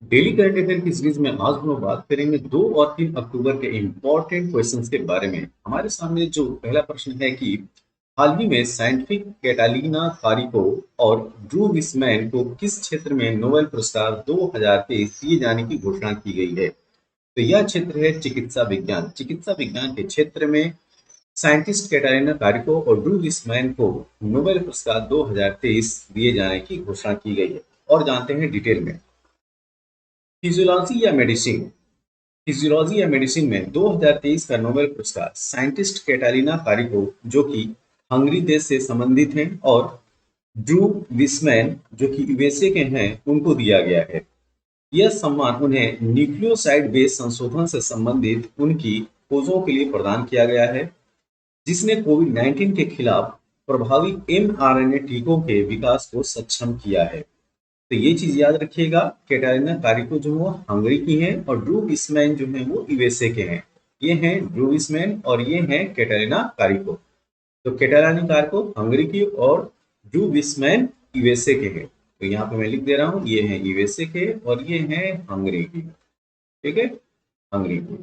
Daily current affair की series में आज हम लोग बात करेंगे 2 और 3 अक्टूबर के इम्पोर्टेंट क्वेश्चंस के बारे में। हमारे सामने जो पहला प्रश्न है कि हाल ही में साइंटिफिक कैटालिना कारिको और ड्रू विसमैन को किस क्षेत्र में नोबेल पुरस्कार 2023 दिए जाने की घोषणा की गई है। तो यह क्षेत्र है चिकित्सा विज्ञान। चिकित्सा विज्ञान के क्षेत्र में साइंटिस्ट कैटालिना कारिको और ड्रू विसमैन को नोबेल पुरस्कार 2023 दिए जाने की घोषणा की गई है। और जानते हैं डिटेल में। फिजियोलॉजी या मेडिसिन फिजियोलॉजी या मेडिसिन में 2023 का नोबेल पुरस्कार साइंटिस्ट कैटालिना कारिको जो कि हंगरी देश से संबंधित हैं और ड्रू विसमैन जो कि यूएसए के हैं उनको दिया गया है। यह सम्मान उन्हें न्यूक्लियोसाइड बेस संशोधन से संबंधित उनकी खोजों के लिए प्रदान किया गया है, जिसने कोविड 19 के खिलाफ प्रभावी mRNA टीकों के विकास को सक्षम किया है। तो ये चीज याद रखिएगा। कैटारिना कारिको जो वो हंगरी की हैं और ड्रू विसमैन जो है वो यूएसए के हैं। ये हैं ड्रू विसमैन और ये हैं कैटारिना कारिको। तो कैटारिना कारिको हंगरी की और ड्रू विसमैन यूएसए के हैं। तो यहाँ पे मैं लिख दे रहा हूँ, ये हैं यूएसए के और ये हैं हंगरी की। ठीक है, हंगरी की।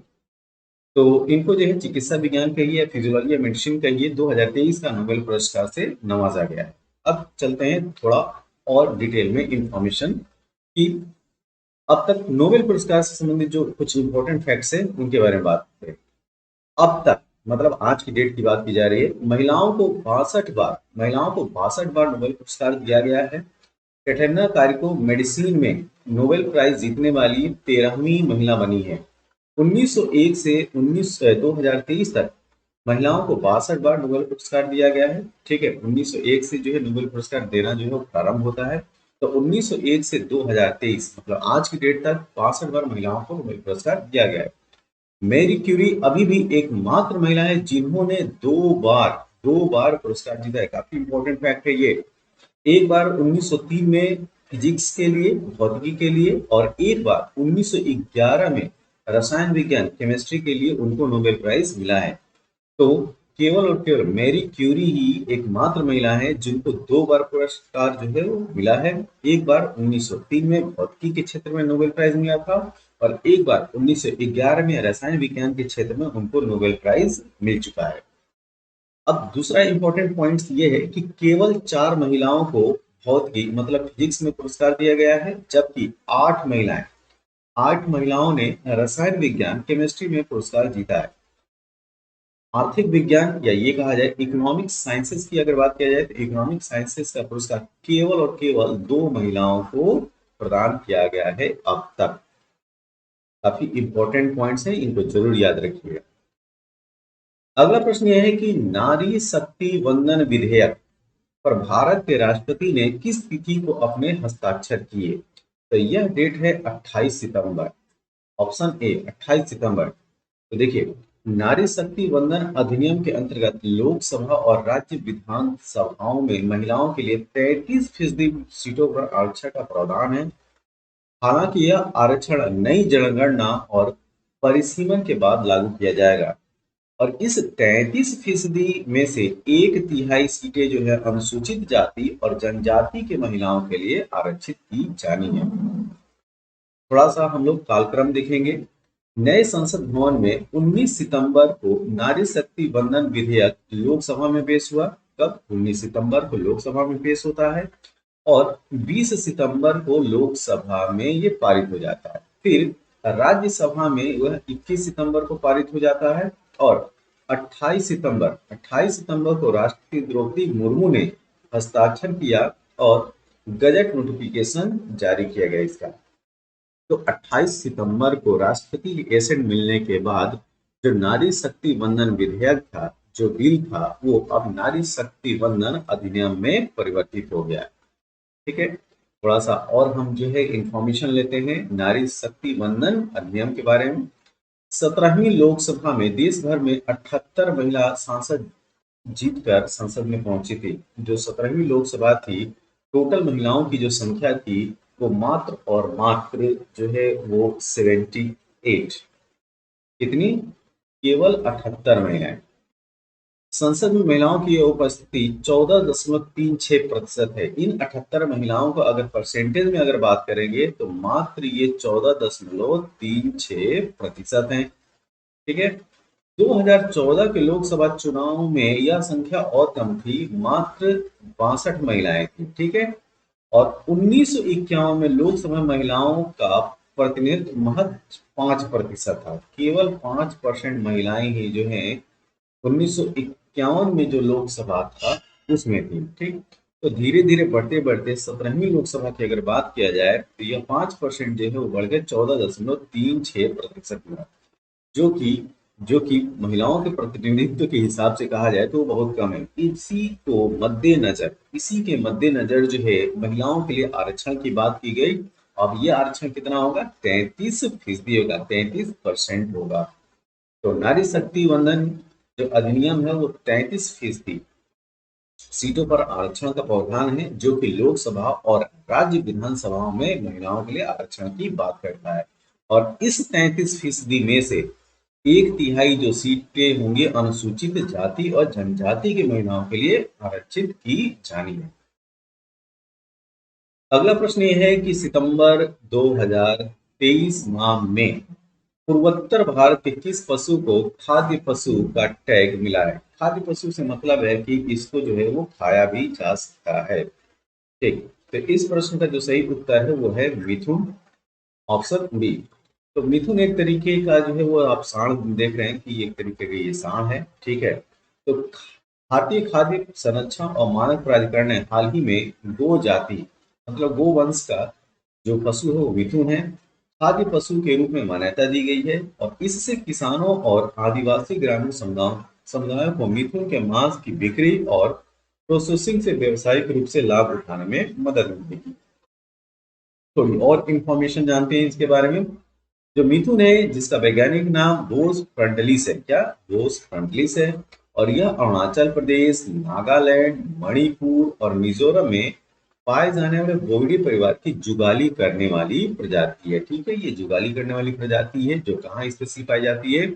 तो इनको जो है चिकित्सा विज्ञान कहिए या फिजियोलॉजी या मेडिसिन कहिए 2023 का नोबेल पुरस्कार से नवाजा गया है। अब चलते हैं थोड़ा और डिटेल में इंफॉर्मेशन कि अब तक नोबेल पुरस्कार से संबंधित जो कुछ इंपॉर्टेंट फैक्ट्स हैं उनके बारे में बात करें। अब तक मतलब आज की डेट की बात की जा रही है, महिलाओं को 62 बार नोबेल पुरस्कार दिया गया है। कैटरीना कारिको मेडिसिन में नोबेल प्राइज जीतने वाली 13वीं महिला बनी है। 1901 से 2023 तक महिलाओं को 62 बार नोबेल पुरस्कार दिया गया है। ठीक है, 1901 से जो है नोबेल पुरस्कार देना जो है वो प्रारंभ होता है। तो 1901 से 2023 मतलब आज की डेट तक 62 बार महिलाओं को नोबेल पुरस्कार दिया गया है। मैरी क्यूरी अभी भी एकमात्र महिला है जिन्होंने दो बार पुरस्कार जीता है। काफी इंपॉर्टेंट फैक्ट है ये। एक बार 1903 में फिजिक्स के लिए, भौतिकी के लिए, और एक बार 1911 में रसायन विज्ञान, केमिस्ट्री के लिए उनको नोबेल प्राइज मिला है। तो केवल और केवल मैरी क्यूरी ही एकमात्र महिला है जिनको 2 बार पुरस्कार जो है वो मिला है। एक बार 1903 में भौतिकी के क्षेत्र में नोबेल प्राइज मिला था और एक बार 1911 में रसायन विज्ञान के क्षेत्र में उनको नोबेल प्राइज मिल चुका है। अब दूसरा इंपॉर्टेंट पॉइंट ये है कि केवल 4 महिलाओं को भौतिकी मतलब फिजिक्स में पुरस्कार दिया गया है, जबकि 8 महिलाओं ने रसायन विज्ञान, केमिस्ट्री में पुरस्कार जीता है। आर्थिक विज्ञान या ये कहा जाए इकोनॉमिक साइंसेस की अगर बात किया जाए तो इकोनॉमिक साइंसेस का पुरस्कार केवल और केवल 2 महिलाओं को प्रदान किया गया है अब तक। काफी इंपॉर्टेंट पॉइंट्स हैं, इनको जरूर याद रखिएगा। अगला प्रश्न यह है कि नारी शक्ति वंदन विधेयक पर भारत के राष्ट्रपति ने किस तिथि को अपने हस्ताक्षर किए। तो यह डेट है 28 सितंबर। ऑप्शन ए 28 सितंबर। तो देखिए, नारी शक्ति वंदन अधिनियम के अंतर्गत लोकसभा और राज्य विधानसभाओं में महिलाओं के लिए 33% सीटों पर आरक्षण का प्रावधान है। हालांकि यह आरक्षण नई जनगणना और परिसीमन के बाद लागू किया जाएगा और इस 33% में से 1/3 सीटें जो है अनुसूचित जाति और जनजाति के महिलाओं के लिए आरक्षित की जानी है। थोड़ा सा हम लोग कालक्रम देखेंगे। नए संसद भवन में 19 सितंबर को नारी शक्ति वंदन विधेयक लोकसभा में पेश हुआ। कब? 19 सितंबर को लोकसभा में पेश होता है और 20 सितंबर को लोकसभा में ये पारित हो जाता है। फिर राज्यसभा में वह 21 सितंबर को पारित हो जाता है और 28 सितंबर को राष्ट्रपति द्रौपदी मुर्मू ने हस्ताक्षर किया और गजट नोटिफिकेशन जारी किया गया इसका। तो 28 सितंबर को राष्ट्रपति की एसेंट मिलने के बाद जो नारी शक्ति वंदन विधेयक था, जो बिल था, वो अब नारी शक्ति वंदन अधिनियम में परिवर्तित हो गया। ठीक है, थोड़ा सा और हम जो है इंफॉर्मेशन लेते हैं नारी शक्ति वंदन अधिनियम के बारे में। 17वीं लोकसभा में देश भर में 78 महिला सांसद जीतकर संसद में पहुंची थी। जो 17वीं लोकसभा थी, टोटल महिलाओं की जो संख्या थी वो मात्र और मात्र जो है वो 78। कितनी? केवल 78 महिलाएं। संसद में महिलाओं की उपस्थिति 14.36% है। इन 78 महिलाओं को अगर परसेंटेज में अगर बात करेंगे तो मात्र ये 14.36% है। ठीक है। 2014 के लोकसभा चुनाव में यह संख्या और कम थी, मात्र 62 महिलाएं थी। ठीक है। और 1951 में लोकसभा महिलाओं का प्रतिनिधित्व महज 5% था। केवल 5% महिलाएं ही जो हैं 1951 में जो लोकसभा था उसमें थी। ठीक। तो धीरे धीरे बढ़ते बढ़ते 17वीं लोकसभा की अगर बात किया जाए तो यह 5% जो है वो बढ़ गए 14.36% हुआ, जो कि महिलाओं के प्रतिनिधित्व के हिसाब से कहा जाए तो वो बहुत कम है। इसी के मद्देनजर जो है महिलाओं के लिए आरक्षण की बात की गई। अब ये आरक्षण कितना होगा? 33% होगा, 33% होगा। तो नारी शक्ति वंदन जो अधिनियम है वो 33% सीटों पर आरक्षण का प्रावधान है, जो कि लोकसभा और राज्य विधानसभाओं में महिलाओं के लिए आरक्षण की बात करता है। और इस 33% में से एक तिहाई जो सीटें होंगी अनुसूचित जाति और जनजाति की महिलाओं के लिए आरक्षित की जानी है। अगला प्रश्न ये है कि सितंबर 2023 माह में पूर्वोत्तर भारत के किस पशु को खाद्य पशु का टैग मिला है? खाद्य पशु से मतलब है कि इसको जो है वो खाया भी जा सकता है। ठीक। तो इस प्रश्न का जो सही उत्तर है वो है मिथुन, ऑप्शन बी। तो मिथुन एक तरीके का जो है वो आप सांड देख रहे हैं कि एक तरीके का ये सांड है। ठीक है। तो भारतीय खाद्य संरक्षण और मानक प्राधिकरण ने हाल ही में गो जाति मतलब गो वंश का जो पशु है वो मिथुन है, खाद्य पशु के रूप में मान्यता दी गई है। और इससे किसानों और आदिवासी ग्रामीण समुदायों को मिथुन के मांस की बिक्री और प्रोसेसिंग से व्यावसायिक रूप से लाभ उठाने में मदद मिलेगी। थोड़ी और इंफॉर्मेशन जानते हैं इसके बारे में। जो मिथुन है जिसका वैज्ञानिक नाम बोस फ्रंटलिस है, क्या? बोस फ्रंटलिस है। और यह अरुणाचल प्रदेश, नागालैंड, मणिपुर और मिजोरम में पाए जाने वाले बोविडी परिवार की जुगाली करने वाली प्रजाति है। ठीक है। ये जुगाली करने वाली प्रजाति है जो कहाँ स्पेशली पाई जाती है?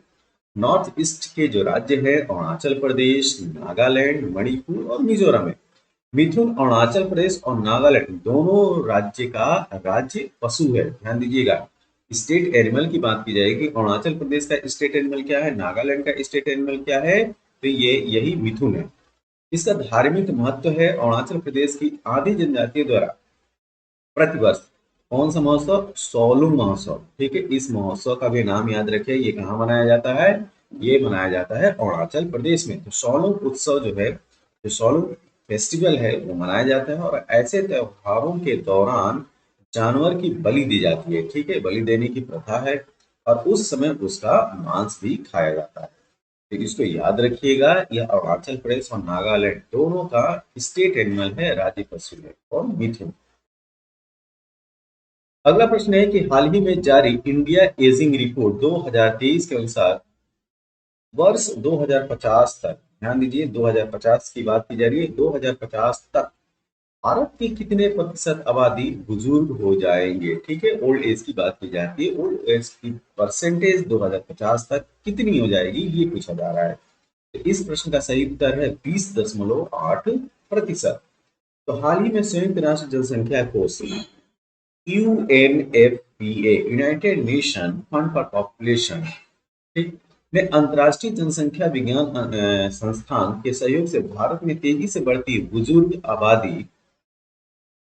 नॉर्थ ईस्ट के जो राज्य है अरुणाचल प्रदेश, नागालैंड, मणिपुर और मिजोरम में। मिथुन अरुणाचल प्रदेश और नागालैंड दोनों राज्य का राज्य पशु है, ध्यान दीजिएगा। स्टेट एनिमल की बात की जाएगी, अरुणाचल प्रदेश का स्टेट एनिमल क्या है, नागालैंड का स्टेट एनिमल क्या है, तो ये यही मिथुन है। इसका धार्मिक महत्व है। अरुणाचल प्रदेश की आदि जनजातियों द्वारा प्रतिवर्ष कौन सा महोत्सव? सोलुंग महोत्सव। ठीक है। इस महोत्सव का भी नाम याद रखिए, ये कहाँ मनाया जाता है? ये मनाया जाता है अरुणाचल प्रदेश में। तो सोलुंग उत्सव जो है, जो सोलुंग फेस्टिवल है वो मनाया जाता है। और ऐसे त्योहारों के दौरान जानवर की बलि दी जाती है। ठीक है। बलि देने की प्रथा है और उस समय उसका मांस भी खाया जाता है। तो इसको याद रखिएगा, यह अरुणाचल प्रदेश और नागालैंड दोनों का स्टेट एनिमल है, राज्य पशु है और मिथुन। अगला प्रश्न है कि हाल ही में जारी इंडिया एजिंग रिपोर्ट 2023 के अनुसार वर्ष 2050 तक, ध्यान दीजिए 2050 की बात की जा रही है, 2050 तक भारत की कितने प्रतिशत आबादी बुजुर्ग हो जाएंगे? ठीक है। ओल्ड एज की बात की जाती है, ओल्ड एज की परसेंटेज 2050 तक कितनी हो जाएगी ये पूछा जा रहा है। तो इस प्रश्न का सही उत्तर है 20.8%। तो हाल ही में संयुक्त राष्ट्र जनसंख्या कोष UNFPA, United nation fund for population, ठीक, में अंतर्राष्ट्रीय जनसंख्या विज्ञान संस्थान के सहयोग से भारत में तेजी से बढ़ती बुजुर्ग आबादी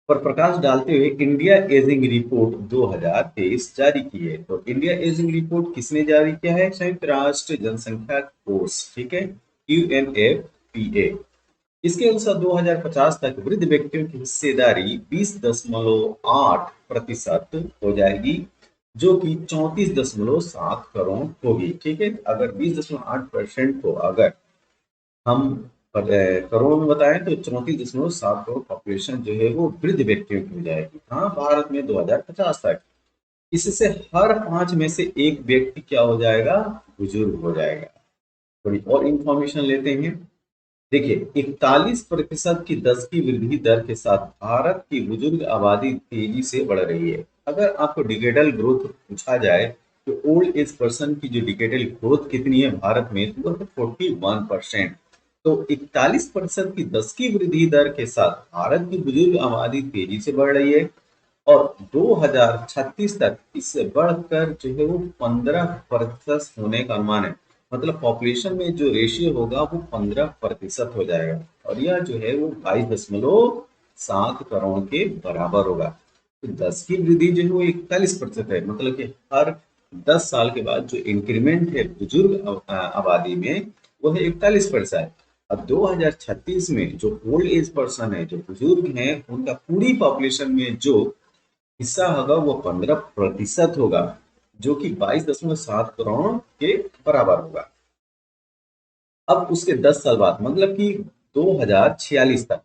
पर प्रकाश डालते हुए इंडिया एजिंग रिपोर्ट 2023 जारी की है। तो इंडिया एजिंग रिपोर्ट किसने जारी किया है? संयुक्त राष्ट्र जनसंख्या कोष। ठीक है। यूएनएफपीए। इसके अनुसार 2050 तक वृद्ध व्यक्तियों की हिस्सेदारी 20.8% हो जाएगी, जो कि 34.7 करोड़ होगी। ठीक है। अगर 20.8% को अगर हम करोड़ में बताएं तो 34.7 करोड़ पॉपुलेशन जो है वो वृद्ध व्यक्तियों की हो जाएगी। हाँ, भारत में 2050 तक। इससे हर 5 में से एक व्यक्ति क्या हो जाएगा? बुजुर्ग हो जाएगा। थोड़ी और इंफॉर्मेशन लेते हैं। देखिए, 41% की 10 की वृद्धि दर के साथ भारत की बुजुर्ग आबादी तेजी से बढ़ रही है। अगर आपको डिकेडल ग्रोथ पूछा जाए तो ओल्ड एज पर्सन की जो डिकेडल ग्रोथ कितनी है भारत में, तो 41%। तो 41% की 10 की वृद्धि दर के साथ भारत की बुजुर्ग आबादी तेजी से बढ़ रही है और 2036 तक इससे बढ़कर जो है वो 15% होने का अनुमान है। मतलब पॉपुलेशन में जो रेशियो होगा वो 15% हो जाएगा और यह जो है वो 22.7 करोड़ के बराबर होगा। तो 10 की वृद्धि जो है वो 41% है, मतलब कि हर 10 साल के बाद जो इंक्रीमेंट है बुजुर्ग आबादी में वो है 41%। अब 2036 में जो ओल्ड एज पर्सन है, जो बुजुर्ग हैं, उनका पूरी पॉपुलेशन में जो हिस्सा होगा वो 15% होगा, जो कि 22.7 करोड़ के बराबर होगा। अब उसके 10 साल बाद मतलब कि 2046 तक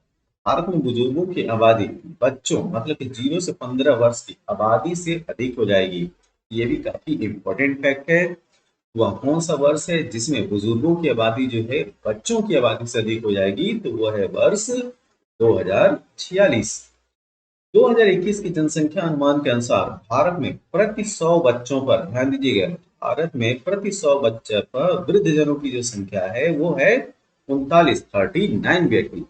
भारत में बुजुर्गों की आबादी बच्चों मतलब कि 0 से 15 वर्ष की आबादी से अधिक हो जाएगी। ये भी काफी इम्पोर्टेंट फैक्ट है। वह कौन सा वर्ष है जिसमें बुजुर्गों की आबादी जो है बच्चों की आबादी से अधिक हो जाएगी? तो वह है वर्ष 2046। 2021 की जनसंख्या अनुमान के अनुसार भारत में प्रति 100 बच्चों पर, ध्यान दीजिएगा, भारत में प्रति 100 बच्चे पर वृद्धजनों की जो संख्या है वो है 39 व्यक्ति।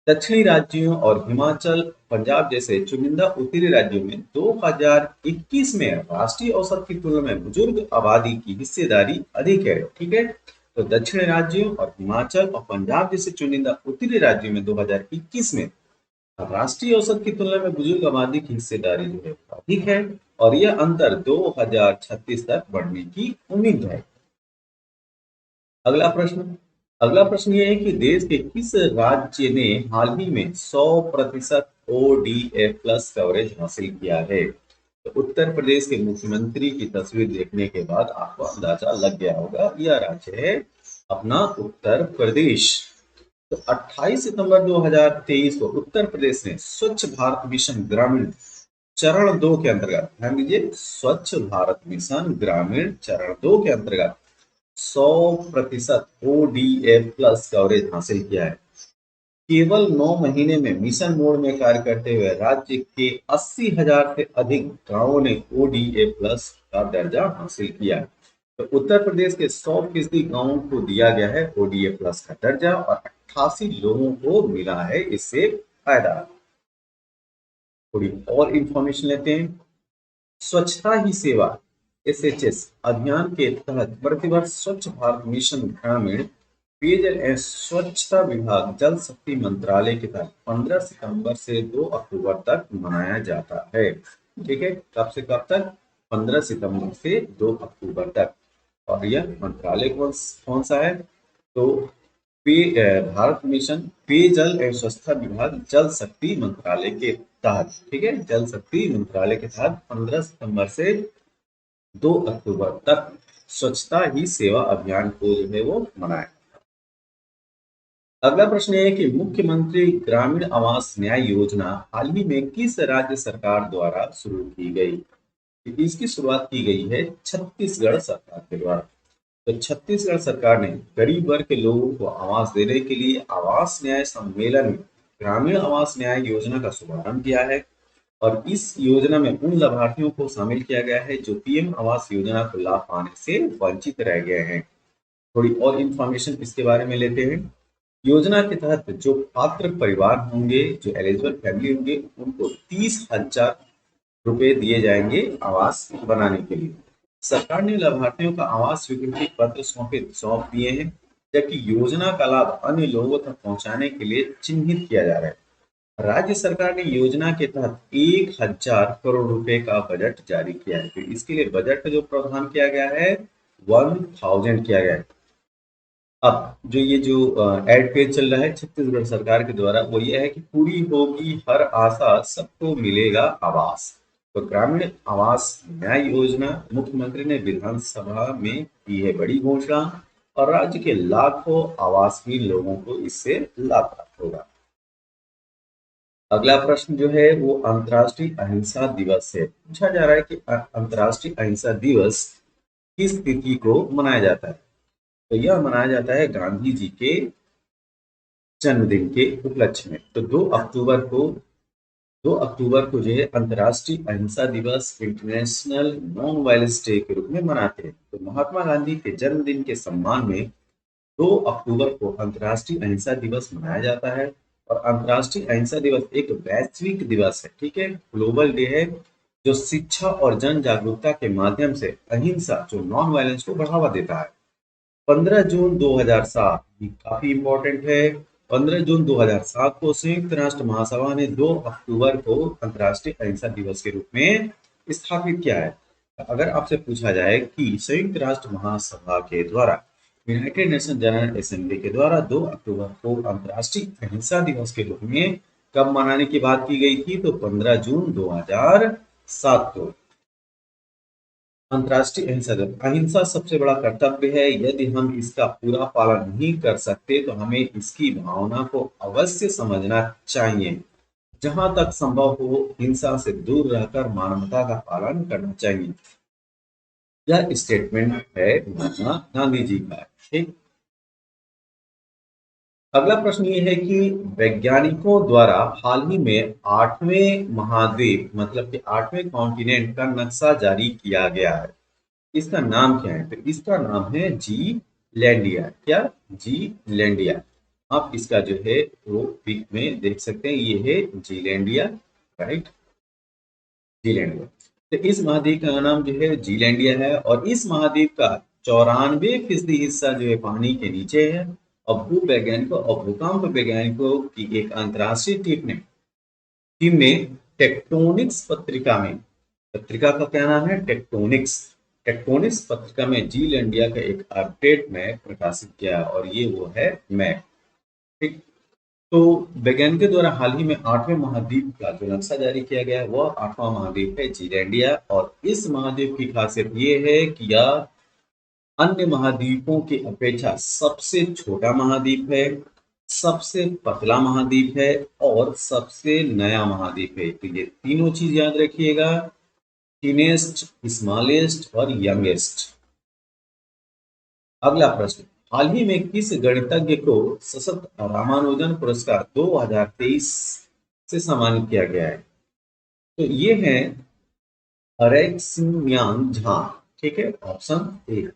दक्षिणी राज्यों और हिमाचल, पंजाब जैसे चुनिंदा उत्तरी राज्यों में 2021 में राष्ट्रीय औसत की तुलना में बुजुर्ग आबादी की हिस्सेदारी अधिक है। ठीक है, तो दक्षिणी राज्यों और हिमाचल और पंजाब जैसे चुनिंदा उत्तरी राज्यों में 2021 में राष्ट्रीय औसत की तुलना में बुजुर्ग आबादी की हिस्सेदारी जो है अधिक है और यह अंतर 2036 तक बढ़ने की उम्मीद है। अगला प्रश्न अगला प्रश्न ये है कि देश के किस राज्य ने हाल ही में 100% ओडीएफ प्लस कवरेज हासिल किया है? तो उत्तर प्रदेश के मुख्यमंत्री की तस्वीर देखने के बाद आपको अंदाजा लग गया होगा, यह राज्य है अपना उत्तर प्रदेश। तो 28 सितंबर 2023 को उत्तर प्रदेश ने स्वच्छ भारत मिशन ग्रामीण चरण 2 के अंतर्गत, ध्यान दीजिए, स्वच्छ भारत मिशन ग्रामीण चरण 2 के अंतर्गत 100% ओडीएफ प्लस कवरेज हासिल किया है। केवल 9 महीने में मिशन मोड में कार्य करते हुए राज्य के 80,000 से अधिक गांवों ने ओडीए प्लस का दर्जा हासिल किया। तो उत्तर प्रदेश के 100% गांवों को दिया गया है ओडीए प्लस का दर्जा और 88 लोगों को मिला है इससे फायदा। थोड़ी और इंफॉर्मेशन लेते हैं। स्वच्छता ही सेवा एसएचएस अभियान के तहत प्रतिवर्ष स्वच्छ भारत मिशन ग्रामीण पेयजल एवं स्वच्छता विभाग जल शक्ति मंत्रालय के तहत 15 सितंबर से 2 अक्टूबर तक मनाया जाता है। ठीक है, कब से कब तक? 15 सितंबर से 2 अक्टूबर तक। और यह मंत्रालय कौन कौन सा है? तो भारत मिशन पेयजल एवं स्वच्छता विभाग जल शक्ति मंत्रालय के तहत, ठीक है, जल शक्ति मंत्रालय के तहत 15 सितंबर से 2 अक्टूबर तक स्वच्छता ही सेवा अभियान को जो है वो मनाया। अगला प्रश्न है कि मुख्यमंत्री ग्रामीण आवास न्याय योजना हाल ही में किस राज्य सरकार द्वारा शुरू की गई? इसकी शुरुआत की गई है छत्तीसगढ़ सरकार के द्वारा। तो छत्तीसगढ़ सरकार ने गरीब वर्ग के लोगों को आवास देने के लिए आवास न्याय सम्मेलन में ग्रामीण आवास न्याय योजना का शुभारंभ किया है और इस योजना में उन लाभार्थियों को शामिल किया गया है जो पीएम आवास योजना को लाभ पाने से वंचित रह गए हैं। थोड़ी और इंफॉर्मेशन इसके बारे में लेते हैं। योजना के तहत जो पात्र परिवार होंगे, जो एलिजिबल फैमिली होंगे, उनको 30,000 रुपए दिए जाएंगे आवास बनाने के लिए। सरकार ने लाभार्थियों का आवास स्वीकृति पत्र सौंप दिए हैं, जबकि योजना का लाभ अन्य लोगों तक पहुंचाने के लिए चिन्हित किया जा रहा है। राज्य सरकार ने योजना के तहत 1,000 करोड़ रुपए का बजट जारी किया है। तो इसके लिए बजट का जो प्रावधान किया गया है 1,000 किया गया है। अब जो ये जो एड पेज चल रहा है छत्तीसगढ़ सरकार के द्वारा वो ये है कि पूरी होगी हर आशा, सबको मिलेगा आवास। तो ग्रामीण आवास न्याय योजना मुख्यमंत्री ने विधानसभा में की है बड़ी घोषणा और राज्य के लाखों आवासहीन लोगों को इससे लाभ प्राप्त होगा। अगला प्रश्न जो है वो अंतर्राष्ट्रीय अहिंसा दिवस है। पूछा जा रहा है कि अंतर्राष्ट्रीय अहिंसा दिवस किस तिथि को मनाया जाता है? तो यह मनाया जाता है गांधी जी के जन्मदिन के उपलक्ष्य में। तो 2 अक्टूबर को जो है अंतर्राष्ट्रीय अहिंसा दिवस, इंटरनेशनल नॉन वायलेंस डे के रूप में मनाते हैं। तो महात्मा गांधी के जन्मदिन के सम्मान में 2 अक्टूबर को अंतर्राष्ट्रीय अहिंसा दिवस मनाया जाता है और अंतर्राष्ट्रीय अहिंसा दिवस एक वैश्विक दिवस है, ठीक है, ग्लोबल डे है, जो शिक्षा और जन जागरूकता के माध्यम से अहिंसा जो नॉन वायलेंस को बढ़ावा देता है। 15 जून 2007 ये काफी इंपॉर्टेंट है। 15 जून 2007 को संयुक्त राष्ट्र महासभा ने 2 अक्टूबर को अंतर्राष्ट्रीय अहिंसा दिवस के रूप में स्थापित किया है। अगर आपसे पूछा जाए कि संयुक्त राष्ट्र महासभा के द्वारा यूनाइटेड नेशन जनरल असेंबली के द्वारा 2 अक्टूबर को अंतर्राष्ट्रीय अहिंसा दिवस के रूप में कब मनाने की बात की गई थी, तो 15 जून 2007 को। अंतर्राष्ट्रीय अहिंसा दिवस, अहिंसा सबसे बड़ा कर्तव्य है, यदि हम इसका पूरा पालन नहीं कर सकते तो हमें इसकी भावना को अवश्य समझना चाहिए। जहां तक संभव हो हिंसा से दूर रहकर मानवता का पालन करना चाहिए। यह स्टेटमेंट है महात्मा गांधी जी का, ठीक। अगला प्रश्न ये है कि वैज्ञानिकों द्वारा हाल ही में 8वें महाद्वीप मतलब कि 8वें कॉन्टिनेंट का नक्शा जारी किया गया है। इसका नाम क्या है, तो इसका नाम है जी लैंडिया। क्या, जी लैंडिया। आप इसका जो है वो पिक में देख सकते हैं, ये है जी लैंडिया, राइट, जी लैंडिया। तो इस महाद्वीप का नाम जो है जी लैंडिया है और इस महाद्वीप का 94% हिस्सा जो है पानी के नीचे है। और भू वैज्ञानिकों और भूकंप वैज्ञानिकों की एक अंतर्राष्ट्रीय टीम ने टेक्टोनिक्स पत्रिका में, पत्रिका का क्या नाम है, टेक्टोनिक्स, टेक्टोनिक्स पत्रिका में जी लैंडिया का एक अपडेट मैप प्रकाशित किया और ये वो है मैप, ठीक। तो वैज्ञानिकों द्वारा हाल ही में 8वें महाद्वीप का जो नक्शा जारी किया गया है वह 8वां महाद्वीप है जीलैंडिया। और इस महाद्वीप की खासियत ये है कि यह अन्य महाद्वीपों की अपेक्षा सबसे छोटा महाद्वीप है, सबसे पतला महाद्वीप है और सबसे नया महाद्वीप है। तो ये तीनों चीज याद रखिएगा, टीनेस्ट, स्मॉलेस्ट और यंगेस्ट। अगला प्रश्न, हाल ही में किस गणितज्ञ को सशक्त रामानुजन पुरस्कार 2023 से सम्मानित किया गया है, तो ये है रैक्सिम्यांग झा, ठीक है, ऑप्शन ए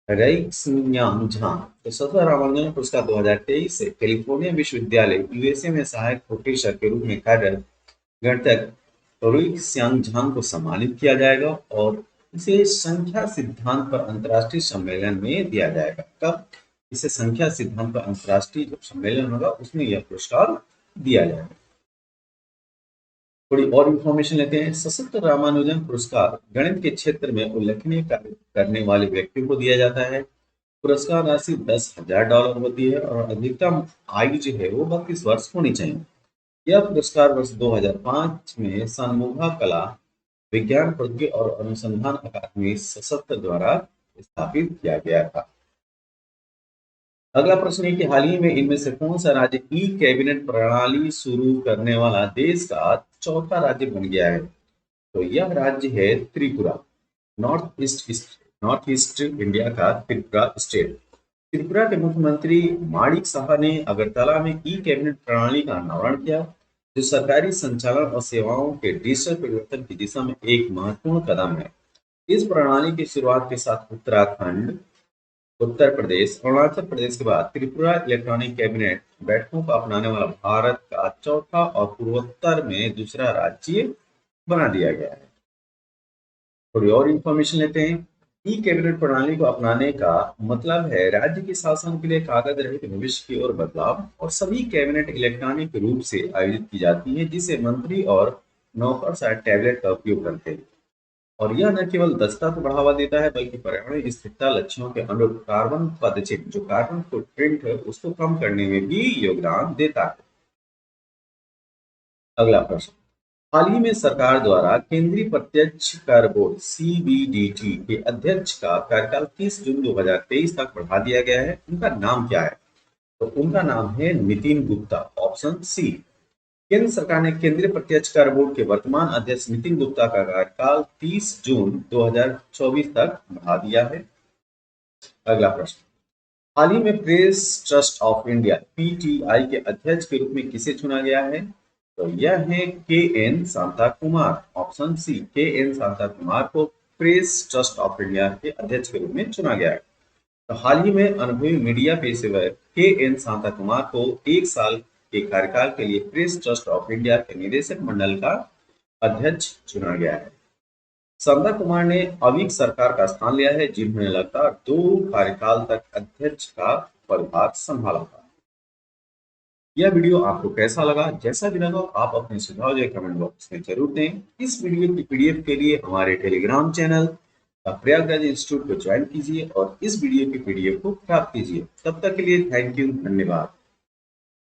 रैक्सिम्यांग झा। तो सशक्त रामानुजन पुरस्कार 2023 से कैलिफोर्निया विश्वविद्यालय यूएसए में सहायक प्रोफेसर के रूप में कार्यरत गणितज्ञ रैक्सिम्यांग झा को सम्मानित किया जाएगा और इसे संख्या सिद्धांत पर अंतर्राष्ट्रीय सम्मेलन में दिया जाएगा। कब, इसे संख्या सिद्धांत पर अंतर्राष्ट्रीय जो सम्मेलन होगा उसमें यह पुरस्कार दिया जाएगा। थोड़ी और इंफॉर्मेशन लेते हैं। सशक्त रामानुजन पुरस्कार गणित के क्षेत्र में उल्लेखनीय कार्य करने वाले व्यक्तियों को दिया जाता है। पुरस्कार राशि $10,000 होती है और अधिकतम आयु जो है वो 32 वर्ष होनी चाहिए। यह पुरस्कार वर्ष 2005 में सनमुखा कला विज्ञान प्रौद्योगिकी और अनुसंधान अकादमी सशक्त द्वारा स्थापित किया गया था। अगला प्रश्न है कि हाल ही में इनमें से कौन सा राज्य ई कैबिनेट प्रणाली शुरू करने वाला देश का चौथा राज्य बन गया है, तो यह राज्य है त्रिपुरा, नॉर्थ ईस्ट इंडिया का त्रिपुरा स्टेट। त्रिपुरा के मुख्यमंत्री माणिक साहा ने अगरतला में ई कैबिनेट प्रणाली का अनावरण किया, जो सरकारी संचालन और सेवाओं के डिजिटल परिवर्तन की दिशा में एक महत्वपूर्ण कदम है। इस प्रणाली की शुरुआत के साथ उत्तराखंड, उत्तर प्रदेश, अरुणाचल प्रदेश के बाद त्रिपुरा इलेक्ट्रॉनिक कैबिनेट बैठकों को अपनाने वाला भारत का चौथा और पूर्वोत्तर में दूसरा राज्य बना दिया गया है। थोड़ी और इंफॉर्मेशन लेते हैं। ई कैबिनेट प्रणाली को अपनाने का मतलब है राज्य के शासन के लिए कागज रहित भविष्य की ओर बदलाव और सभी कैबिनेट इलेक्ट्रॉनिक रूप से आयोजित की जाती है, जिसे मंत्री और नौकरशाह टैबलेट का उपयोग करते हैं। और यह न केवल दक्षता को बढ़ावा देता है बल्कि पर्यावरण स्थिरता लक्ष्यों के अनुरूप कार्बन पदचिह्न जो कार्बन फुटप्रिंट है उसको कम करने में भी योगदान देता है। अगला प्रश्न, हाल ही में सरकार द्वारा केंद्रीय प्रत्यक्ष कर बोर्ड सीबीडीटी के अध्यक्ष का कार्यकाल 30 जून 2023 तक बढ़ा दिया गया है। उनका नाम क्या है, तो उनका नाम है नितिन गुप्ता, ऑप्शन सी। केंद्र सरकार ने केंद्रीय प्रत्यक्ष कर बोर्ड के वर्तमान अध्यक्ष नितिन गुप्ता का कार्यकाल 30 जून 2024 तक बढ़ा दिया है। अगला प्रश्न, हाल ही में press trust of India PTI के अध्यक्ष के रूप में किसे चुना गया है, तो यह है K N Shanta Kumar, option C. K N Shanta Kumar को प्रेस ट्रस्ट ऑफ इंडिया के अध्यक्ष के रूप में चुना गया है। तो हाल ही में अनुभवी मीडिया पेशेवर के एन शांता कुमार को 1 साल के कार्यकाल के लिए प्रेस ट्रस्ट ऑफ इंडिया के निदेशक मंडल का अध्यक्ष चुना गया है। शांता कुमार ने अविग सरकार का स्थान लिया है, जिन्होंने लगातार 2 कार्यकाल तक अध्यक्ष का पदभार संभाला था। यह वीडियो आपको कैसा लगा? जैसा भी लगा आप अपने सुझाव जो कमेंट बॉक्स में जरूर दें। इस वीडियो की पीडीएफ के लिए हमारे टेलीग्राम चैनल प्रयागराज इंस्टीट्यूट को ज्वाइन कीजिए और इस वीडियो की पीडीएफ को प्राप्त कीजिए। तब तक के लिए थैंक यू, धन्यवाद।